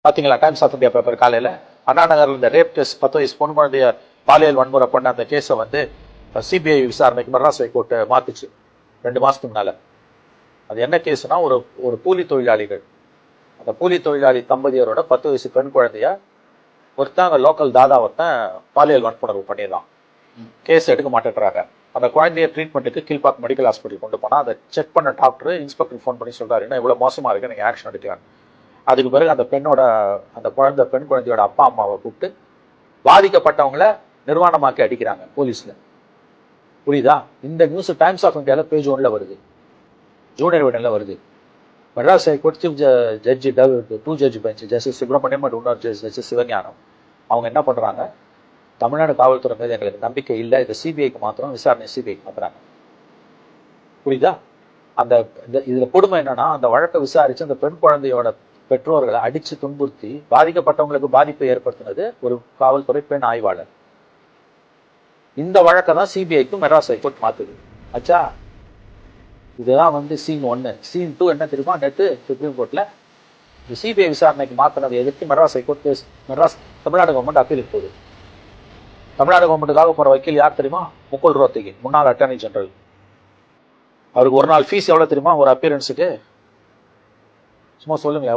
பார்த்தீங்களா times of India paper காலையில் அண்ணா நகரில் இந்த ரேப் கேஸ் 10 வயசு பொண்ணு குழந்தைய பாலியல் வன்முறை பண்ண அந்த கேஸை வந்து சிபிஐ விசாரணைக்கு மெட்ராஸ் ஹைகோர்ட்டு மாத்துச்சு 2 மாதத்துக்கு முன்னால். அது என்ன கேஸ்னா, ஒரு கூலி தொழிலாளிகள், அந்த கூலி தொழிலாளி தம்பதியரோட 10 வயசு பெண் குழந்தைய ஒருத்தன் அங்கே லோக்கல் தாதா ஒருத்தன் பாலியல் வன்புணர்வு பண்ணிடலாம். கேஸ் எடுக்க மாட்டேன்றாங்க. அந்த குழந்தைய ட்ரீட்மெண்ட்டுக்கு கீழ்பாக் மெடிக்கல் ஹாஸ்பிட்டல் கொண்டு போனால் அதை செக் பண்ண டாக்டர் இன்ஸ்பெக்டர் ஃபோன் பண்ணி சொல்கிறாரு, என்ன இவ்வளோ மோசமாக இருக்குது, நீங்கள் ஆக்ஷன் எடுக்கிறாங்க. அதுக்கு பிறகு அந்த பெண் குழந்தையோட அப்பா அம்மாவை கூப்பிட்டு பாதிக்கப்பட்டவங்கள நிர்வாணமாக்கி அடிக்கிறாங்க போலீஸில். புரியுதா? இந்த நியூஸ் டைம்ஸ் ஆஃப் இந்தியாவில் பேஜ் 1ல் வருது, ஜூனியர் விடனில் வருது. Madras high court chief judge 2 judge bench justice Subramaniam and இன்னொரு ஜஸ்டிஸ் சிவஞானம் அவங்க என்ன பண்ணுறாங்க, தமிழ்நாடு காவல்துறை மீது எங்களுக்கு நம்பிக்கை இல்லை, இதை சிபிஐக்கு மாத்திரம் விசாரணை சிபிஐக்கு மாத்துறாங்க. புரியுதா? அந்த இதில் கொடுமை என்னன்னா, அந்த வழக்கை விசாரித்து அந்த பெண் குழந்தையோட பெற்றோர்களை அடித்து துன்புறுத்தி பாதிக்கப்பட்டவங்களுக்கு பாதிப்பை ஏற்படுத்தினது ஒரு காவல்துறை பெண் ஆய்வாளர். இந்த வழக்கை தான் சிபிஐக்கு மெட்ராஸ் ஹைகோர்ட் மாத்துது. ஆச்சா, இதுதான் வந்து சீன் 1. சீன் 2 என்ன தெரியுமா? நேற்று சுப்ரீம் கோர்ட்டில் இந்த சிபிஐ விசாரணைக்கு மாற்றினதை எதிர்த்து Madras high court case Tamil Nadu government அப்பீலுக்கு போகுது. தமிழ்நாடு கவர்மெண்ட்டுக்காக போகிற வக்கீல் யார் தெரியுமா? முகுல் ரோத்தகி, முன்னாள் அட்டர்னி ஜெனரல். அவருக்கு ஒரு நாள் ஃபீஸ் எவ்வளோ தெரியுமா ஒரு அப்பியரன்ஸுக்கு? சும்மா சொல்லுங்க.